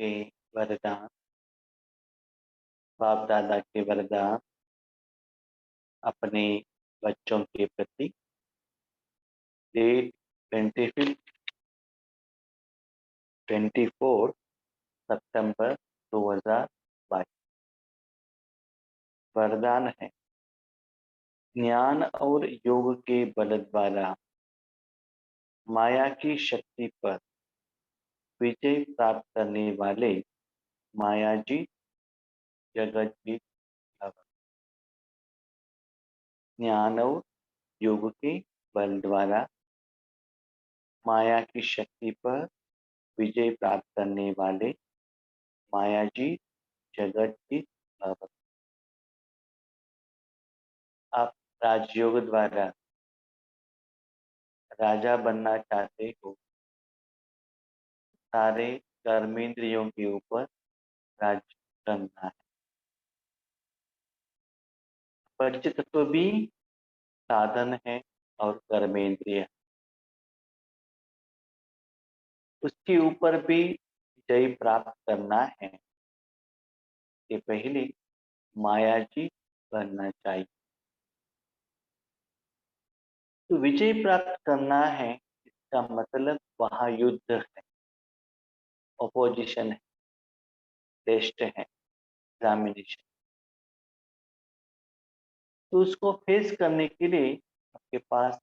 के वरदान, बाप दादा के वरदान अपने बच्चों के प्रति। डेट 24 सितंबर 2022। वरदान है, ज्ञान और योग के बल द्वारा माया की शक्ति पर विजय प्राप्त करने वाले माया जी जगत जीत भव। ज्ञान और योग के बल द्वारा माया की शक्ति पर विजय प्राप्त करने वाले माया जी जगत जीत भव। आप राजयोग द्वारा राजा बनना चाहते हो, सारे कर्मेंद्रियों के ऊपर राज्य करना है। पंचतत्व भी साधन है और कर्मेंद्रिय, उसके ऊपर भी जय प्राप्त करना है कि पहले माया जी बनना चाहिए। तो विजय प्राप्त करना है, इसका मतलब वहां युद्ध है, ऑपोजिशन है, टेस्ट है, एग्जामिनेशन। तो उसको फेस करने के लिए आपके पास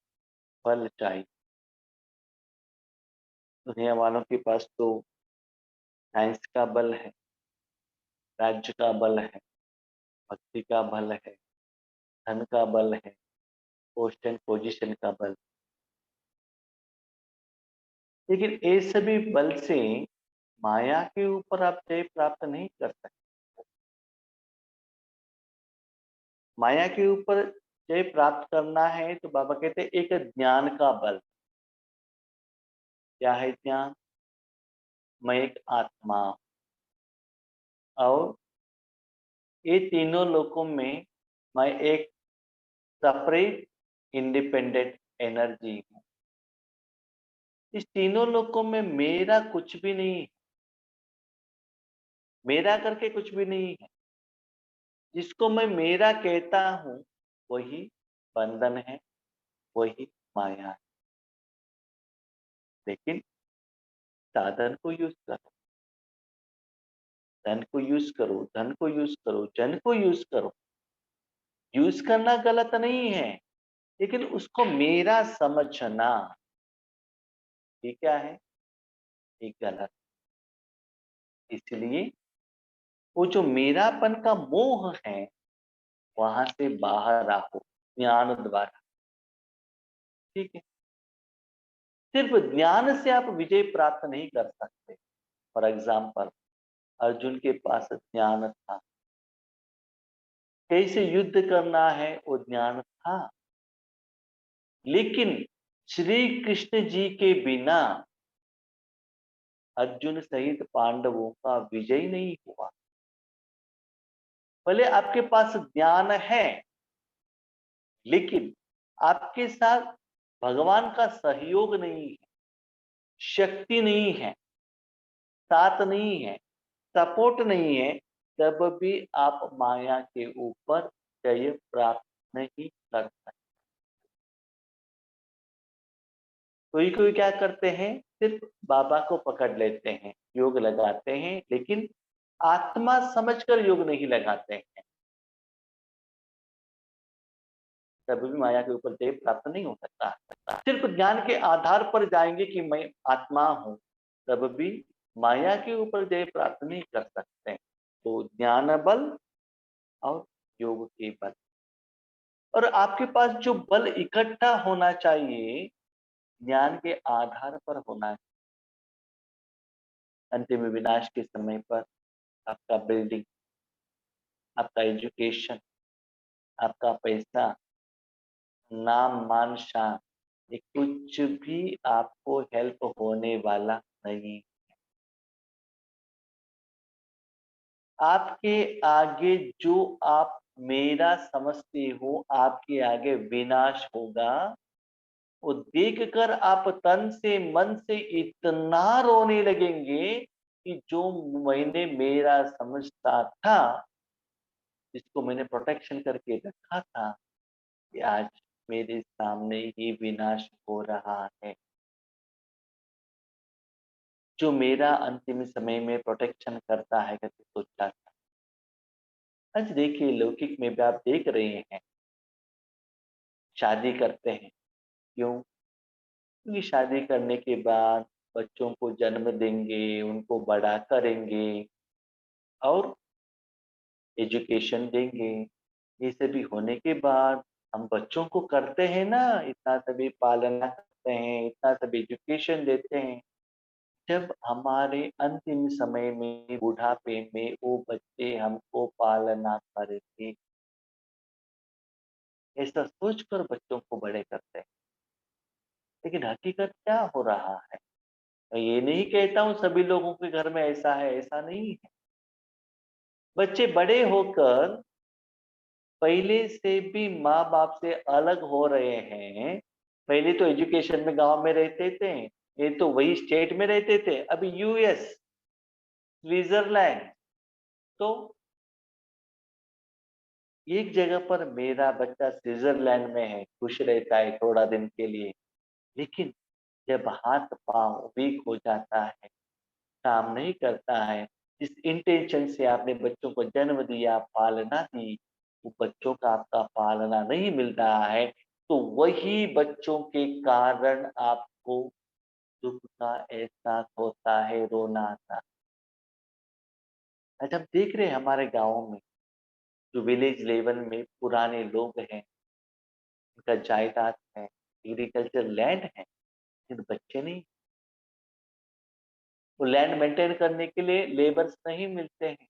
बल चाहिए। दुनिया वालों के पास तो साइंस का बल है, राज्य का बल है, भक्ति का बल है, धन का बल है, पोस्ट एंड पोजीशन का बल। लेकिन ये सभी बल से माया के ऊपर आप जय प्राप्त नहीं कर सकते। माया के ऊपर जय प्राप्त करना है तो बाबा कहते हैं एक ज्ञान का बल। क्या है ज्ञान? मैं एक आत्मा हूं और ये तीनों लोकों में मैं एक सेपरेट इंडिपेंडेंट एनर्जी हूं। इस तीनों लोकों में मेरा कुछ भी नहीं है, मेरा करके कुछ भी नहीं है। जिसको मैं मेरा कहता हूं वही बंधन है, वही माया है। लेकिन साधन को यूज करो, धन को यूज करो, धन को यूज करो, जन को यूज करो। यूज करना गलत नहीं है, लेकिन उसको मेरा समझना ये क्या है? ये गलत। इसलिए वो जो मेरापन का मोह है वहां से बाहर आओ ज्ञान द्वारा। ठीक है, सिर्फ ज्ञान से आप विजय प्राप्त नहीं कर सकते। फॉर एग्जाम्पल, अर्जुन के पास ज्ञान था, कैसे युद्ध करना है वो ज्ञान था, लेकिन श्री कृष्ण जी के बिना अर्जुन सहित पांडवों का विजय नहीं हुआ। भले आपके पास ज्ञान है, लेकिन आपके साथ भगवान का सहयोग नहीं है, शक्ति नहीं है, साथ नहीं है, सपोर्ट नहीं है, तब भी आप माया के ऊपर जय प्राप्त नहीं कर सकते। कोई क्या करते हैं, सिर्फ बाबा को पकड़ लेते हैं, योग लगाते हैं, लेकिन आत्मा समझकर योग नहीं लगाते हैं, तब भी माया के ऊपर जय प्राप्त नहीं हो सकता। सिर्फ ज्ञान के आधार पर जाएंगे कि मैं आत्मा हूं, तब भी माया के ऊपर जय प्राप्त नहीं कर सकते। तो ज्ञान बल और योग के बल, और आपके पास जो बल इकट्ठा होना चाहिए ज्ञान के आधार पर होना चाहिए। अंतिम विनाश के समय पर आपका बिल्डिंग, आपका एजुकेशन, आपका पैसा, नाम मान शान, ये कुछ भी आपको हेल्प होने वाला नहीं। आपके आगे जो आप मेरा समझते हो, आपके आगे विनाश होगा। वो देखकर आप तन से मन से इतना रोने लगेंगे कि जो मैंने मेरा समझता था, जिसको मैंने प्रोटेक्शन करके रखा था, कि आज मेरे सामने ही विनाश हो रहा है। जो मेरा अंतिम समय में प्रोटेक्शन करता है करके सोचा था। आज देखिए लौकिक में भी आप देख रहे हैं, शादी करते हैं। क्यों? क्योंकि शादी करने के बाद बच्चों को जन्म देंगे, उनको बड़ा करेंगे और एजुकेशन देंगे। ये सभी होने के बाद हम बच्चों को करते हैं ना, इतना सभी पालना करते हैं, इतना सभी एजुकेशन देते हैं। जब हमारे अंतिम समय में, बुढ़ापे में वो बच्चे हमको पालना करेंगे, ऐसा सोचकर बच्चों को बड़े करते हैं। लेकिन हकीकत क्या हो रहा है? मैं ये नहीं कहता हूँ सभी लोगों के घर में ऐसा है, ऐसा नहीं है। बच्चे बड़े होकर पहले से भी माँ-बाप से अलग हो रहे हैं। पहले तो एजुकेशन में गाँव में रहते थे, ये तो वही स्टेट में रहते थे। अभी यूएस, स्विट्जरलैंड, तो एक जगह पर मेरा बच्चा स्विट्जरलैंड में है, खुश रहता है थोड़ा दिन के लिए। लेकिन जब हाथ-पाँव वीक हो जाता है, काम नहीं करता है, जिस इंटेंशन से आपने बच्चों को जन्म दिया, पालना दी, वो बच्चों का आपका पालना नहीं मिल रहा है, तो वही बच्चों के कारण आपको दुःख का एहसास होता है, रोना आता है। आज हम देख रहे हैं हमारे गाँव में, जो विलेज लेवल में पुराने लोग हैं, उनका जायदाद है, एग्रीकल्चर लैंड है, लेकिन बच्चे नहीं। वो लैंड मेंटेन करने के लिए लेबर्स नहीं मिलते हैं।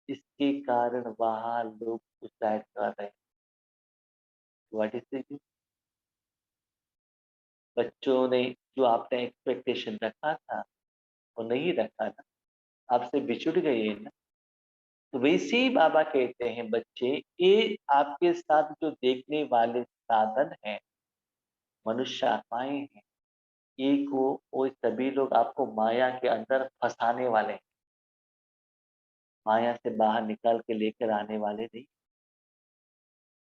इसके कारण वहाँ लोग सुसाइड कर रहे हैं। What is the reason? बच्चों ने जो आपने एक्सपेक्टेशन रखा था, वो नहीं रखा ना, आपसे बिछुड़ गए ना। तो वैसे ही बाबा कहते हैं बच्चे, ये आपके साथ जो देखने वाले साधन हैं, मनुष्य आत्माएँ हैं, ये को वो सभी लोग आपको माया के अंदर फँसाने वाले हैं। माया से बाहर निकाल के लेकर आने वाले नहीं।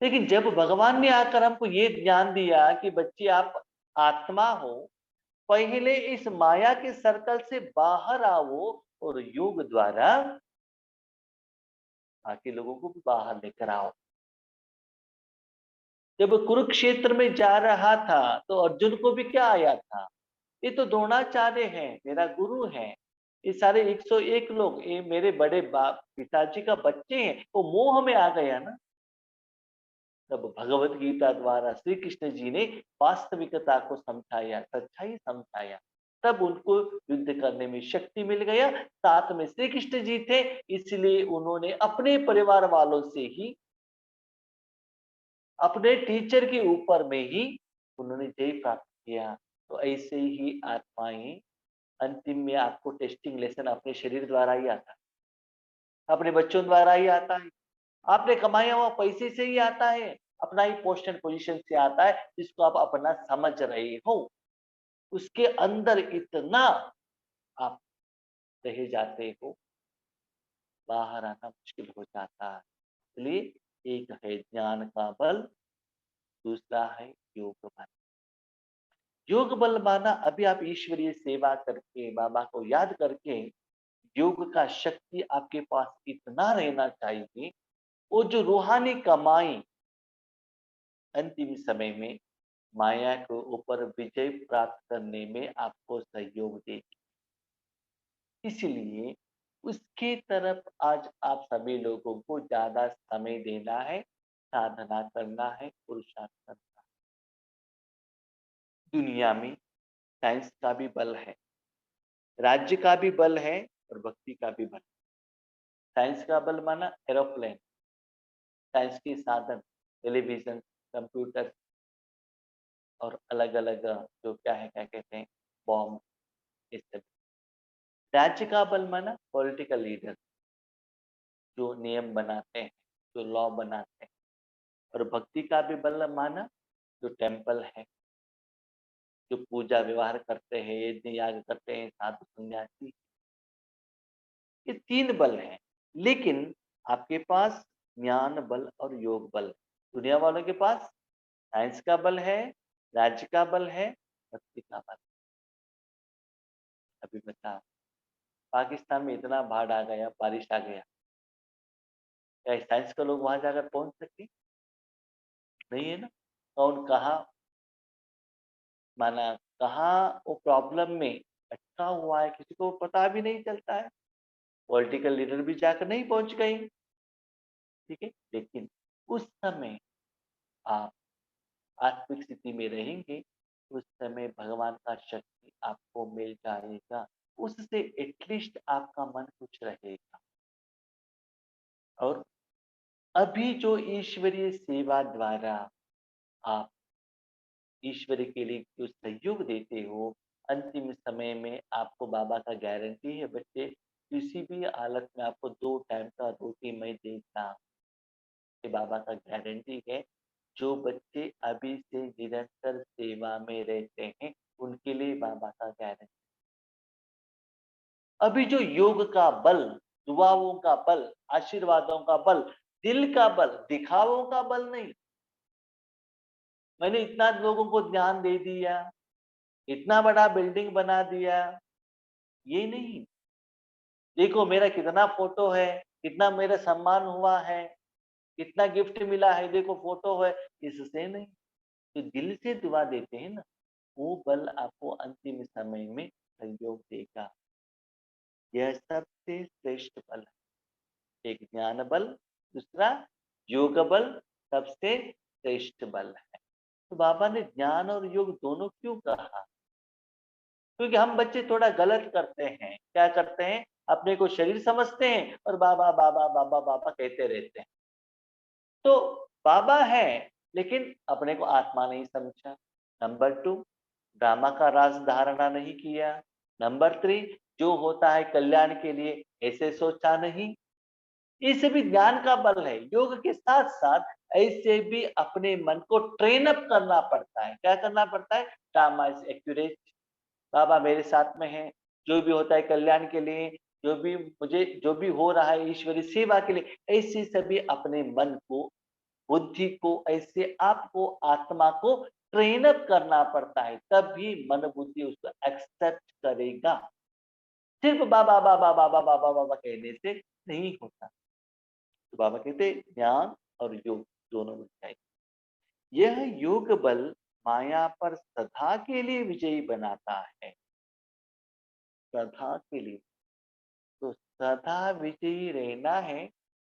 लेकिन जब भगवान ने आकर हमको ये ज्ञान दिया कि बच्चे आप आत्मा हो, पहले इस माया के सर्कल से बाहर आओ और योग द्वारा बाकी लोगों को भी बाहर लेकर आओ। जब कुरुक्षेत्र में जा रहा था तो अर्जुन को भी क्या आया था? ये तो द्रोणाचार्य हैं, मेरा गुरु हैं। ये सारे 101 लोग, ये मेरे बड़े बाप पिताजी का बच्चे हैं। वो मोह में आ गया ना। तब भगवत गीता द्वारा श्री कृष्ण जी ने वास्तविकता को समझाया, सच्चाई समझाया। तब उनको युद्ध करने में शक्ति मिल गया। साथ में श्री कृष्ण जी थे, इसलिए उन्होंने अपने परिवार वालों से ही, अपने टीचर के ऊपर में ही उन्होंने जय प्राप्त किया। तो ऐसे ही आत्माएं अंतिम में आपको टेस्टिंग लेसन अपने शरीर द्वारा ही आता है, अपने बच्चों द्वारा ही आता है, आपने कमाया हुआ पैसे से ही आता है, अपना ही पोस्ट एंड पोजीशन से आता है, जिसको आप अपना समझ रहे हो। उसके अंदर इतना आप रह जाते हो, बाहर आना मुश्किल हो जाता है। इसलिए एक है ज्ञान का बल, दूसरा है योग बल। योग बल माना अभी आप ईश्वरीय सेवा करके, बाबा को याद करके, योग का शक्ति आपके पास इतना रहना चाहिए, वो जो रूहानी कमाई अंतिम समय में माया के ऊपर विजय प्राप्त करने में आपको सहयोग देगी। इसलिए उसके तरफ आज आप सभी लोगों को ज़्यादा समय देना है, साधना करना है, पुरुषार्थ करना है। दुनिया में साइंस का भी बल है, राज्य का भी बल है और भक्ति का भी बल है। साइंस का बल माना एरोप्लेन, साइंस के साधन, टेलीविज़न, कंप्यूटर और अलग-अलग जो क्या कहते हैं, बॉम्ब, ये सब। राज्य का बल माना पॉलिटिकल लीडर, जो नियम बनाते हैं, जो लॉ बनाते हैं। और भक्ति का भी बल माना जो टेम्पल है, जो पूजा व्यवहार करते हैं, यज्ञ याग करते हैं, साधु सन्यासी। ये 3 बल हैं। लेकिन आपके पास ज्ञान बल और योग बल। दुनिया वालों के पास साइंस का बल है, राज्य का बल है, भक्ति का बल। अभी बता, पाकिस्तान में इतना बाढ़ आ गया, बारिश आ गया, क्या साइंस के लोग वहां जाकर पहुंच सके? नहीं है ना। कौन कहाँ माना, कहाँ वो प्रॉब्लम में अटका हुआ है, किसी को पता भी नहीं चलता है। पॉलिटिकल लीडर भी जाकर नहीं पहुंच गए, ठीक है। लेकिन उस समय आप आत्मिक स्थिति में रहेंगे, उस समय भगवान का शक्ति आपको मिल जाएगा, उससे एटलीस्ट आपका मन खुश रहेगा। और अभी जो ईश्वरीय सेवा द्वारा आप ईश्वर के लिए जो सहयोग देते हो, अंतिम समय में आपको बाबा का गारंटी है बच्चे, किसी भी हालत में आपको 2 टाइम का रोटी मैं देता, ये बाबा का गारंटी है। जो बच्चे अभी से निरंतर सेवा में रहते हैं, उनके लिए बाबा का गारंटी। अभी जो योग का बल, दुआओं का बल, आशीर्वादों का बल, दिल का बल, दिखावों का बल नहीं। मैंने इतना लोगों को ज्ञान दे दिया, इतना बड़ा बिल्डिंग बना दिया, ये नहीं। देखो मेरा कितना फोटो है, कितना मेरा सम्मान हुआ है, कितना गिफ्ट मिला है, देखो फोटो है, इससे नहीं। जो दिल से दुआ देते हैं ना, वो बल आपको अंतिम समय में सहयोग देगा। यह सबसे श्रेष्ठ बल है। एक ज्ञान बल, दूसरा योग बल, सबसे श्रेष्ठ बल है। तो बाबा ने ज्ञान और योग दोनों क्यों कहा? क्योंकि हम बच्चे थोड़ा गलत करते हैं। क्या करते हैं? अपने को शरीर समझते हैं और बाबा बाबा बाबा बाबा कहते रहते हैं। तो बाबा है, लेकिन अपने को आत्मा नहीं समझा। नंबर 2, ड्रामा का राज धारणा नहीं किया। नंबर 3, जो होता है कल्याण के लिए ऐसे सोचा नहीं। ये सभी ज्ञान का बल है। योग के साथ साथ ऐसे भी अपने मन को ट्रेन अप करना पड़ता है। क्या करना पड़ता है? ड्रामा इज एक्यूरेट, बाबा मेरे साथ में है, जो भी होता है कल्याण के लिए, जो भी मुझे जो भी हो रहा है ईश्वरी सेवा के लिए, ऐसे सभी अपने मन को, बुद्धि को, ऐसे आपको, आत्मा को ट्रेन अप करना पड़ता है, तभी मन बुद्धि उसको एक्सेप्ट करेगा। सिर्फ बाबा बाबा बाबा बाबा बाबा कहने से नहीं होता। तो बाबा कहते ज्ञान और योग दोनों मिल जाए। यह योग बल माया पर सदा के लिए विजयी बनाता है, सदा के लिए। तो सदा विजयी रहना है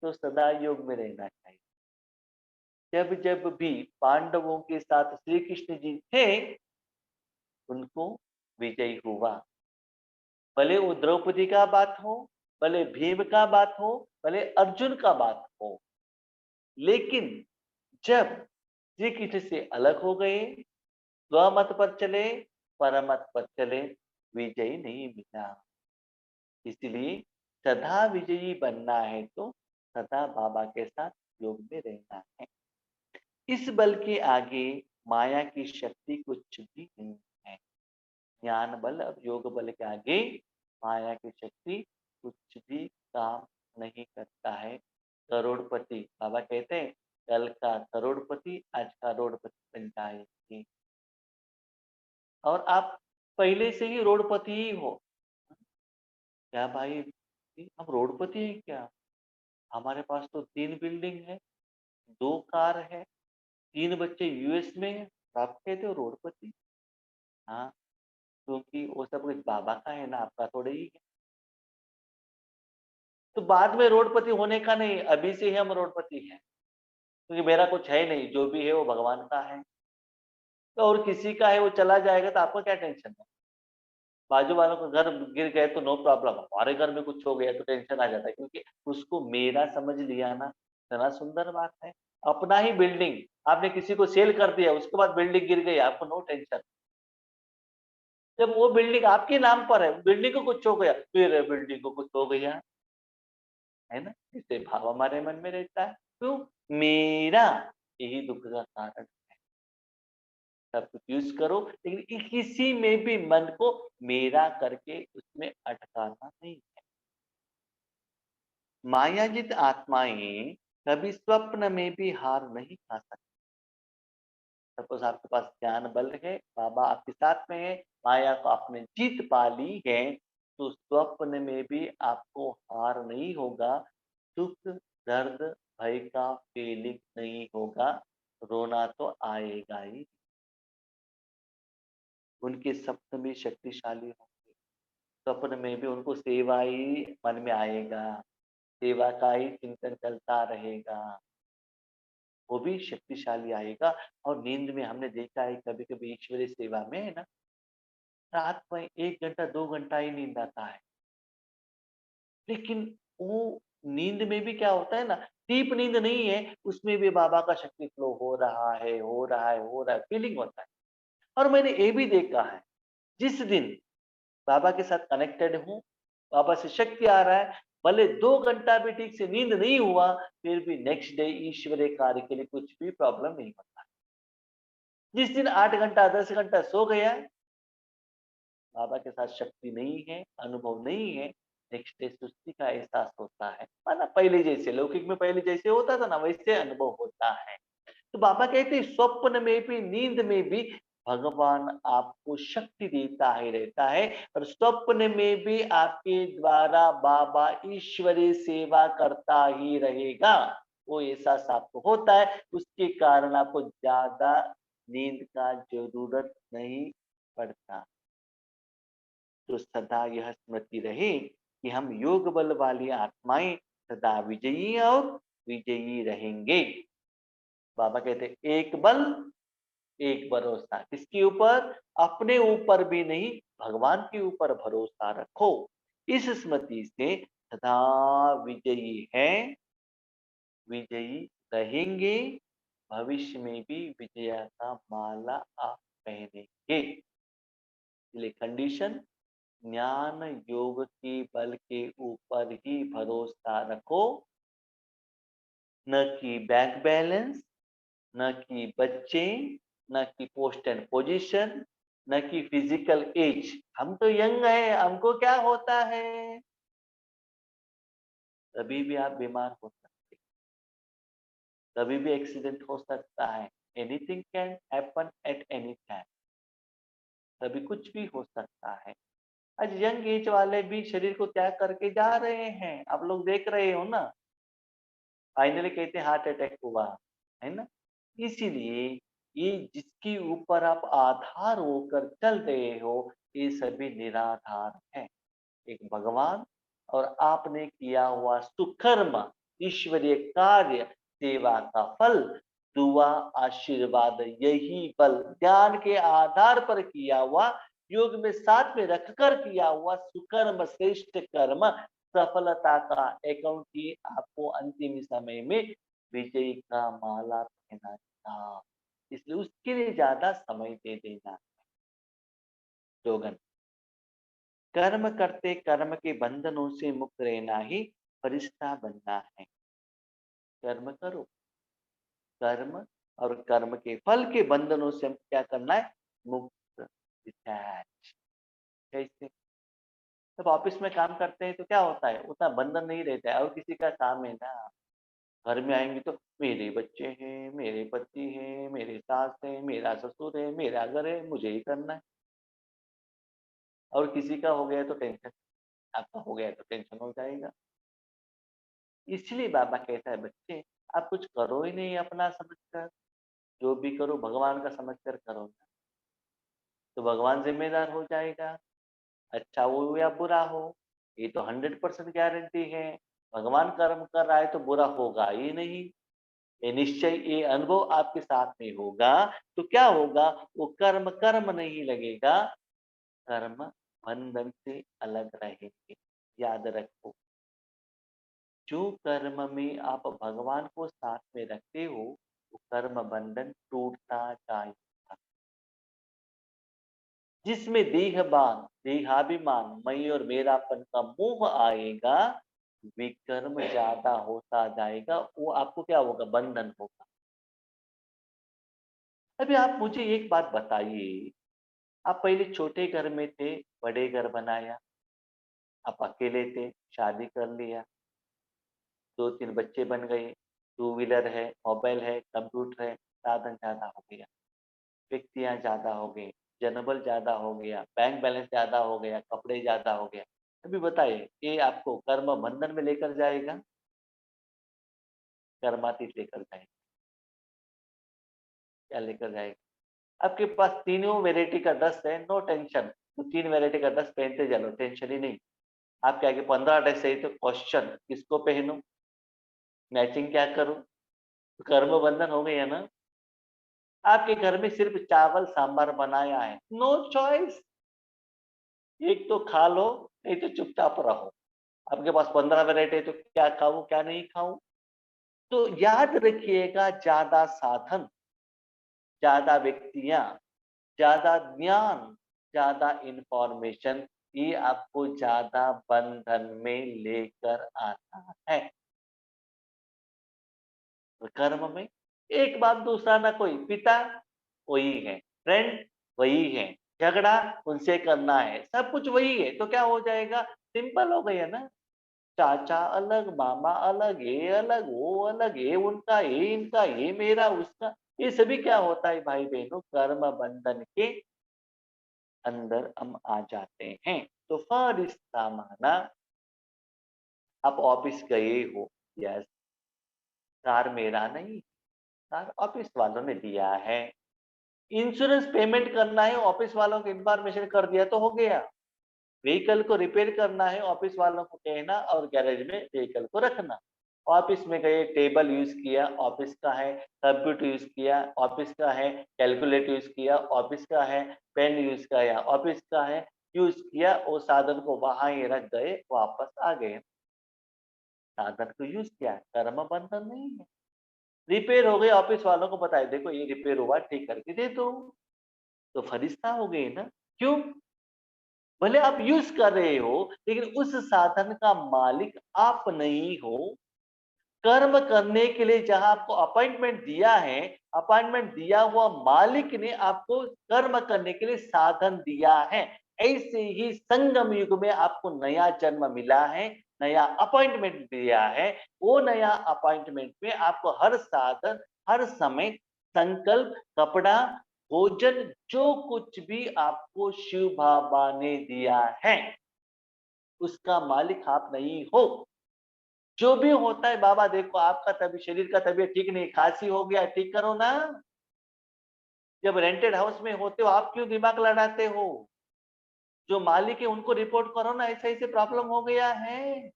तो सदा योग में रहना चाहिए। जब जब भी पांडवों के साथ श्री कृष्ण जी थे, उनको विजय हुआ। भले वो द्रौपदी का बात हो, भले भीम का बात हो, भले अर्जुन का बात हो, लेकिन जब श्री कृष्ण से अलग हो गए, स्वमत पर चले, परमत पर चले, विजय नहीं मिला। इसलिए सदा विजयी बनना है तो सदा बाबा के साथ योग में रहना है। इस बल के आगे माया की शक्ति कुछ भी नहीं है। ज्ञान बल और योग बल के आगे माया की शक्ति कुछ भी काम नहीं करता है। करोड़पति, बाबा कहते हैं कल का करोड़पति आज का रोडपति बन जाएगी। और आप पहले से ही रोडपति ही हो। क्या भाई, हम रोडपति हैं क्या? हमारे पास तो 3 बिल्डिंग है, 2 कार है, 3 बच्चे यूएस में है, आप कहते हो रोडपति? हाँ, क्योंकि वो सब कुछ बाबा का है ना, आपका थोड़े ही है। तो बाद में रोडपति होने का नहीं, अभी से ही हम रोडपति हैं, क्योंकि मेरा कुछ है नहीं, जो भी है वो भगवान का है। तो और किसी का है वो चला जाएगा तो आपको क्या टेंशन है? बाजू वालों का घर गिर गए तो नो प्रॉब्लम, हमारे घर में कुछ हो गया तो टेंशन आ जाता है, क्योंकि उसको मेरा समझ लिया ना। इतना सुंदर बात है। अपना ही बिल्डिंग आपने किसी को सेल कर दिया, उसके बाद बिल्डिंग गिर गई, आपको नो टेंशन। जब वो बिल्डिंग आपके नाम पर है, बिल्डिंग को कुछ हो गया, फिर बिल्डिंग को कुछ हो गया, है ना? इससे भाव हमारे मन में रहता है, क्यों? मेरा, यही दुख का कारण। सब कुछ यूज करो, लेकिन किसी में भी मन को मेरा करके उसमें अटकाना नहीं है। मायाजित आत्माएं कभी स्वप्न में भी हार नहीं खा सकती। सपोज आपके पास ज्ञान बल है, बाबा आपके साथ में है, माया को आपने जीत पा ली है, तो स्वप्न में भी आपको हार नहीं होगा, दुख दर्द भय का फीलिंग नहीं होगा, रोना तो आएगा ही। उनके सपने भी शक्तिशाली होंगे, सपन में भी उनको सेवा ही मन में आएगा, सेवा का ही चिंतन चलता रहेगा, वो भी शक्तिशाली आएगा। और नींद में हमने देखा है कभी कभी ईश्वरीय सेवा में है ना, रात में 1 घंटा 2 घंटा ही नींद आता है, लेकिन वो नींद में भी क्या होता है ना, डीप नींद नहीं है, उसमें भी बाबा का शक्ति फ्लो हो रहा है, हो रहा है, हो रहा है, फीलिंग होता है। और मैंने ये भी देखा है, जिस दिन बाबा के साथ कनेक्टेड हूँ, बाबा से शक्ति आ रहा है, भले 2 घंटा भी ठीक से नींद नहीं हुआ, फिर भी नेक्स्ट डे ईश्वरीय कार्य के लिए कुछ भी प्रॉब्लम नहीं होता। जिस दिन 8 घंटा 10 घंटा सो गया, बाबा के साथ शक्ति नहीं है, अनुभव नहीं है, नेक्स्ट डे सुस्ती का एहसास होता है, माना पहले जैसे लौकिक में पहले जैसे होता था ना, वैसे अनुभव होता है। तो बाबा कहते हैं स्वप्न में भी नींद में भी भगवान आपको शक्ति देता ही रहता है, और स्वप्न में भी आपके द्वारा बाबा ईश्वरीय सेवा करता ही रहेगा। वो एहसास आपको होता है, उसके कारण आपको ज्यादा नींद का जरूरत नहीं पड़ता। तो सदा यह स्मृति रहे कि हम योग बल वाली आत्माएं सदा विजयी और विजयी रहेंगे। बाबा कहते हैं एक बल एक भरोसा, किसके ऊपर? अपने ऊपर भी नहीं, भगवान के ऊपर भरोसा रखो। इस स्मृति से सदा विजयी है, विजयी रहेंगे, भविष्य में भी विजय का माला आप पहनेंगे। इसलिए कंडीशन, ज्ञान योग के बल के ऊपर ही भरोसा रखो, न कि बैंक बैलेंस, न कि बच्चे, न कि पोस्ट एंड पोजीशन, न कि फिजिकल एज। हम तो यंग है, हमको क्या होता है? कभी भी आप बीमार हो सकते, कभी भी एक्सीडेंट हो सकता है, anything can happen at any time, कभी कुछ भी हो सकता है। आज यंग एज वाले भी शरीर को त्याग करके जा रहे हैं, आप लोग देख रहे हो ना, फाइनली कहते हैं हार्ट अटैक हुआ, है ना। इसीलिए ये जिसके ऊपर आप आधार होकर चल रहे हो, ये सभी निराधार है। एक भगवान और आपने किया हुआ सुकर्म, ईश्वरीय कार्य, सेवा का फल, दुआ, आशीर्वाद, यही बल, ज्ञान के आधार पर किया हुआ, योग में साथ में रखकर किया हुआ सुकर्म, श्रेष्ठ कर्म, सफलता का अकाउंट ही आपको अंतिम समय में विजय का माला पहना था। इसलिए उसके लिए ज्यादा समय दे देना। स्लोगन, कर्म करते कर्म के बंधनों से मुक्त रहना ही फरिश्ता बनना है। कर्म करो, कर्म और कर्म के फल के बंधनों से हम क्या करना है? मुक्त, डिटैच। कैसे? जब ऑफिस में काम करते हैं तो क्या होता है, उतना बंधन नहीं रहता है, और किसी का काम है ना। घर में आएंगे तो मेरे बच्चे हैं, मेरे पति हैं, मेरे सास है, मेरा ससुर है, मेरा घर है, मुझे ही करना है। और किसी का हो गया तो टेंशन, आपका हो गया तो टेंशन हो जाएगा। इसलिए बाबा कहता है बच्चे, आप कुछ करो ही नहीं अपना समझकर, जो भी करो भगवान का समझकर करो ना, तो भगवान जिम्मेदार हो जाएगा। अच्छा हो या बुरा हो, ये तो 100% गारंटी है। भगवान कर्म कर रहा है तो बुरा होगा ही नहीं, ये निश्चय, ये अनुभव आपके साथ में होगा। तो क्या होगा? वो कर्म कर्म नहीं लगेगा, कर्म बंधन से अलग रहेंगे। याद रखो, जो कर्म में आप भगवान को साथ में रखते हो, वो कर्म बंधन टूटता जाएगा। जिसमें देहबान, देहाभिमान, मैं और मेरापन का मोह आएगा, विकर्म ज्यादा होता जाएगा, वो आपको क्या होगा? बंधन होगा। अभी आप मुझे एक बात बताइए, आप पहले छोटे घर में थे, बड़े घर बनाया, आप अकेले थे, शादी कर लिया, 2-3 बच्चे बन गए, टू व्हीलर है, मोबाइल है, कंप्यूटर है, साधन ज़्यादा हो गया, व्यक्तियाँ ज़्यादा हो गए, जनबल ज़्यादा हो गया, बैंक बैलेंस ज़्यादा हो गया, कपड़े ज़्यादा हो गया। अभी बताइए, ये आपको कर्म बंधन में लेकर जाएगा? कर्मातीत लेकर जाएगा, क्या लेकर जाएगा? आपके पास तीनों वैरायटी का ड्रेस है, नो टेंशन, तो 3 वैरायटी का ड्रेस पहनते चलो, टेंशन ही नहीं। आपके आगे 15 ड्रेस है तो क्वेश्चन किसको पहनूँ? मैचिंग क्या करूँ? तो कर्म बंधन हो गया ना? आपके घर में सिर्फ चावल-सांभर बनाया है, नो चॉइस, एक तो खा लो, नहीं तो चुपचाप रहो। आपके पास 15 वैरायटी है तो क्या खाऊँ, क्या नहीं खाऊँ? तो याद रखिएगा ज़्यादा साधन, ज़्यादा व्यक्तियाँ, ज़्यादा ज्ञान, ज़्यादा इन्फॉर्मेशन ये आपको ज़्यादा बंधन में लेकर आता है। तो कर्म में एक बात दूसरा ना कोई, पिता वही है, फ्रेंड वही है, झगड़ा उनसे करना है, सब कुछ वही है, तो क्या हो जाएगा? सिंपल हो गया ना। चाचा अलग, मामा अलग, ये अलग, वो अलग, ये उनका, ये इनका, ये मेरा, उसका, ये सभी क्या होता है भाई बहनों? कर्म बंधन के अंदर हम आ जाते हैं। तो फरिश्ता माना, आप ऑफिस गए हो, यस, कार मेरा नहीं, कार ऑफिस वालों ने दिया है। इंश्योरेंस पेमेंट करना है, ऑफिस वालों को इन्फॉर्मेशन कर दिया तो हो गया। व्हीकल को रिपेयर करना है, ऑफिस वालों को कहना और गैरेज में व्हीकल को रखना। ऑफिस में गए, टेबल यूज़ किया, ऑफिस का है, कंप्यूटर यूज़ किया, ऑफिस का है, कैलकुलेटर यूज़ किया, ऑफिस का है, पेन यूज़ किया, ऑफिस का है, यूज़ किया, वो साधन को वहाँ ही रख गए, वापस आ गए। साधन को यूज़ किया, कर्म बंधन नहीं है। रिपेयर हो गई, ऑफिस वालों को बताया, देखो ये रिपेयर हुआ, ठीक करके दे दो, तो फरिश्ता हो गए ना। क्यों? भले आप यूज़ कर रहे हो, लेकिन उस साधन का मालिक आप नहीं हो। कर्म करने के लिए जहाँ आपको अपॉइंटमेंट दिया है, अपॉइंटमेंट दिया हुआ मालिक ने आपको कर्म करने के लिए साधन दिया है। ऐसे ही संगम युग में आपको नया जन्म मिला है, नया अपॉइंटमेंट दिया है। वो नया अपॉइंटमेंट में आपको हर साधन, हर समय संकल्प, कपड़ा, भोजन, जो कुछ भी आपको शिव बाबा ने दिया है, उसका मालिक आप नहीं हो। जो भी होता है बाबा देखो, आपका तभी शरीर का तबीयत ठीक नहीं, खांसी हो गया, ठीक करो ना। जब रेंटेड हाउस में होते हो आप क्यों दिमाग लड़ाते हो? जो मालिक है उनको रिपोर्ट करो ना, ऐसे ऐसे प्रॉब्लम हो गया है।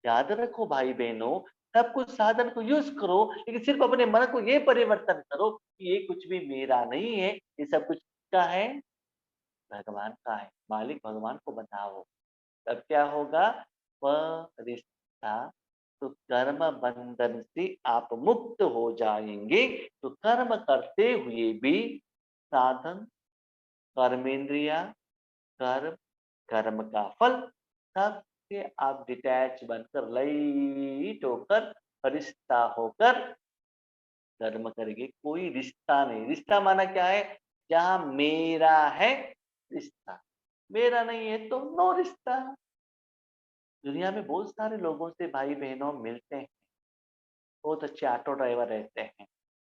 याद रखो भाई बहनों, सब कुछ साधन को यूज करो, लेकिन सिर्फ अपने मन को ये परिवर्तन करो कि ये कुछ भी मेरा नहीं है, ये सब कुछ का है, भगवान का है। मालिक भगवान को बताओ, तब क्या होगा? वह रिश्ता, तो कर्म बंधन से आप मुक्त हो जाएंगे। तो कर्म करते हुए भी साधन, कर्मेंद्रिया, कर्म, कर्म का फल, सबसे आप डिटैच बनकर, लाइट होकर, फरिश्ता होकर कर्म करेंगे। कोई रिश्ता नहीं। रिश्ता माना क्या है? जहां मेरा है रिश्ता, मेरा नहीं है तो नो रिश्ता। दुनिया में बहुत सारे लोगों से भाई बहनों मिलते हैं, बहुत अच्छे ऑटो ड्राइवर रहते हैं,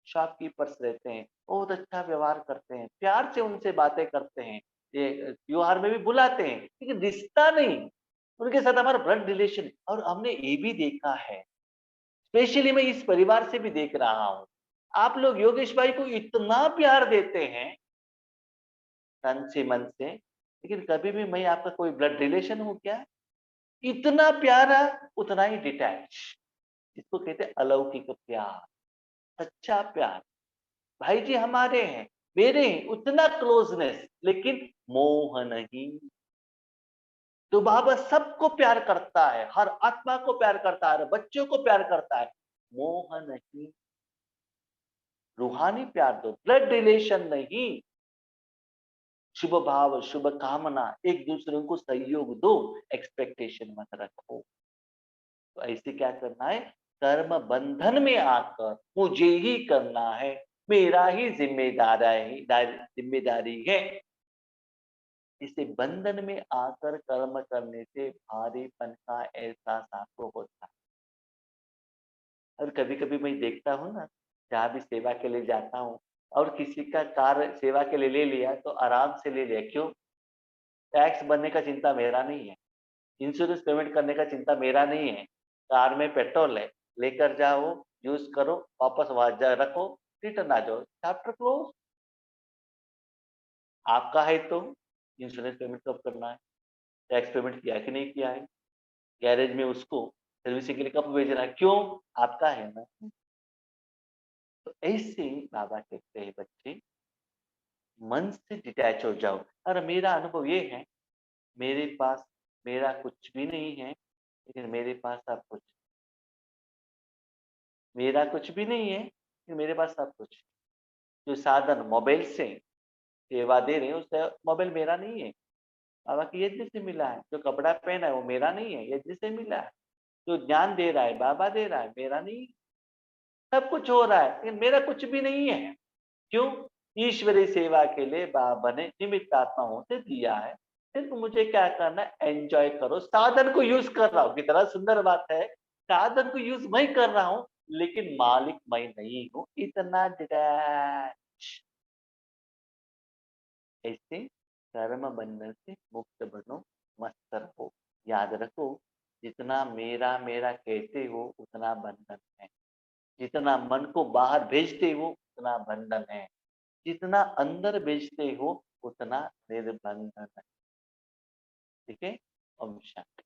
शॉपकीपर्स रहते हैं, बहुत अच्छा व्यवहार करते हैं, प्यार से उनसे बातें करते हैं, ये त्योहार में भी बुलाते हैं, लेकिन रिश्ता नहीं। उनके साथ हमारा ब्लड रिलेशन। और हमने ये भी देखा है, स्पेशली मैं इस परिवार से भी देख रहा हूँ, आप लोग योगेश भाई को इतना प्यार देते हैं तन से मन से, लेकिन कभी भी मैं आपका कोई ब्लड रिलेशन हूँ क्या? इतना प्यारा, उतना ही डिटैच, इसको कहते हैं अलौकिक प्यार, सच्चा प्यार। भाई जी हमारे हैं, मेरे हैं, उतना क्लोजनेस, लेकिन मोह नहीं। तो बाबा सबको प्यार करता है, हर आत्मा को प्यार करता है, हर बच्चों को प्यार करता है, मोह नहीं। रूहानी प्यार दो, ब्लड रिलेशन नहीं। शुभ भाव, शुभ कामना, एक दूसरे को सहयोग दो, एक्सपेक्टेशन मत रखो। तो ऐसे क्या करना है? कर्म बंधन में आकर मुझे ही करना है, मेरा ही जिम्मेदारी है। इसे बंधन में आकर कर्म करने से भारीपन का एहसास आपको होता है। और कभी-कभी मैं देखता हूँ ना, जहाँ भी सेवा के लिए जाता हूँ और किसी का कार सेवा के लिए ले लिया तो आराम से ले लिया, क्यों? टैक्स भरने का चिंता मेरा नहीं है, इंश्योरेंस पेमेंट करने का चिंता मेरा नहीं है। कार में पेट्रोल है, लेकर जाओ, यूज़ करो, वापस वहाँ जा रखो, रिटर्न आ जाओ, चैप्टर क्लोज़। आपका है तो इंश्योरेंस पेमेंट कब करना है? टैक्स पेमेंट किया कि नहीं किया है? गैरेज में उसको सर्विसिंग के लिए कब भेजना है? क्यों? आपका है ना। तो ऐसे ही बाबा कहते हैं बच्चे, मन से डिटैच हो जाओ। और मेरा अनुभव ये है, मेरे पास मेरा कुछ भी नहीं है, लेकिन मेरे पास सब कुछ। मेरा कुछ भी नहीं है, लेकिन मेरे पास सब कुछ। जो साधन मोबाइल से सेवा दे रहे हैं, उससे मोबाइल मेरा नहीं है, बाबा की यज्ञ से मिला है। जो कपड़ा पहना है वो मेरा नहीं है, यज्ञ से मिला है। जो ज्ञान दे रहा है बाबा दे रहा है, मेरा नहीं। सब कुछ हो रहा है, लेकिन मेरा कुछ भी नहीं है। क्यों? ईश्वरीय सेवा के लिए बाबा ने निमित्त आत्माओं से दिया है। सिर्फ मुझे क्या करना है, एन्जॉय करो। साधन को यूज़ कर रहा हूँ, कितना सुंदर बात है। साधन को यूज़ मैं कर रहा हूँ, लेकिन मालिक मैं नहीं हूँ। इतना डिटैच। ऐसे कर्म बंधन से मुक्त बनो, मस्त रहो। याद रखो, जितना मेरा मेरा कहते हो उतना बंधन है। जितना मन को बाहर भेजते हो उतना बंधन है। जितना अंदर भेजते हो उतना निर्बंधन है। ठीक है? ओम शांति।